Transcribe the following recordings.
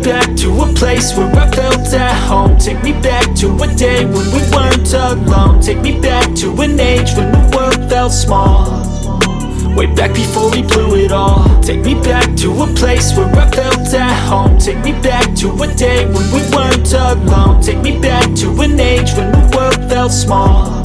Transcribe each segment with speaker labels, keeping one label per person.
Speaker 1: back to a place where I felt at home. Take me back to a day when we weren't alone. Take me back to an age when the world felt small, way back before we blew it all. Take me back to a place where I felt at home. Take me back to a day when we weren't alone. Take me back to an age when the world felt small,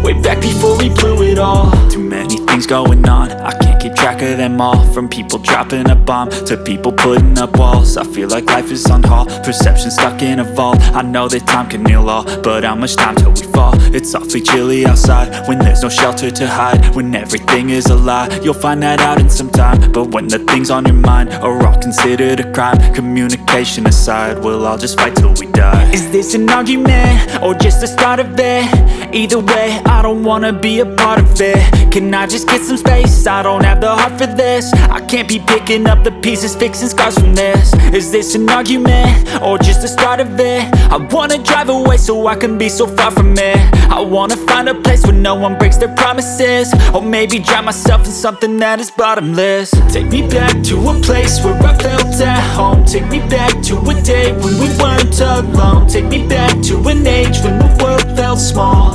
Speaker 1: way back before we blew it all. Too many things going on, I can't keep track of them all. From people dropping a bomb to people putting up walls. I feel like life is on hold, perception stuck in a vault. I know that time can heal all, but how much time till we fall? It's awfully chilly outside when there's no shelter to hide. When everything is a lie, you'll find that out in some time. But when the things on your mind are all considered a crime, communication aside, we'll all just fight till we die. Is this an argument or just the start of it? Either way, I don't wanna be a part of it. Can I just get some space? I don't have the heart for this. I can't be picking up the pieces, fixing scars from this. Is this an argument or just the start of it? I wanna drive away so I can be so far from it. I wanna find a place where no one breaks their promises, or maybe drown myself in something that is bottomless. Take me back to a place where I felt at home. Take me back to a day when we weren't alone. Take me back to an age when the world felt small,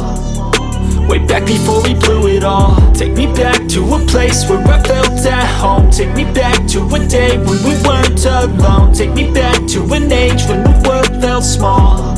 Speaker 1: way back before we blew it all. Take me back to a place where I felt at home. Take me back to a day when we weren't alone. Take me back to an age when the world felt small,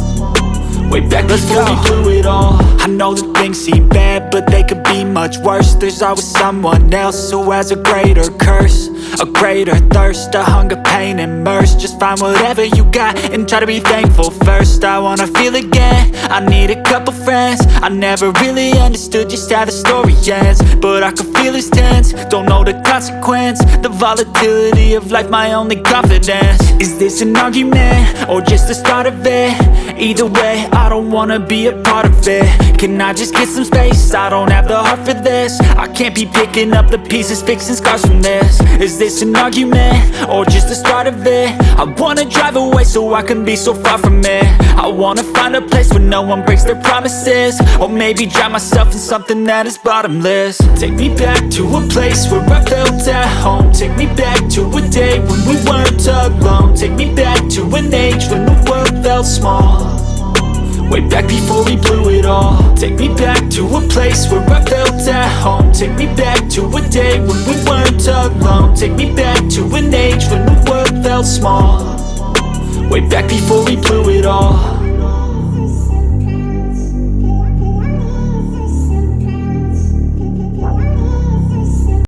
Speaker 1: way back before we blew it all. I know that things seem bad, but they could be much worse. There's always someone else who has a greater curse, a greater thirst, a hunger, pain, and mercy. Just find whatever you got and try to be thankful first. I wanna feel again, I need a couple friends. I never really understood just how the story ends, but I can feel it's tense, don't know the consequence. The volatility of life, my only confidence. Is this an argument or just the start of it? Either way, I don't wanna be a part of it. Can I just get some space? I don't have the heart for this. I can't be picking up the pieces, fixing scars from this. Is this an argument or just the start of it? I wanna drive away so I can be so far from it. I wanna find a place where no one breaks their promises, or maybe drown myself in something that is bottomless. Take me back to a place where I felt at home. Take me back to a day when we weren't alone. Take me back to an age when the world felt small, way back before we blew it all. Take me back to a place where I felt at home. Take me back to a day when we weren't alone. Take me back to an age when the world felt small, way back before we blew it all.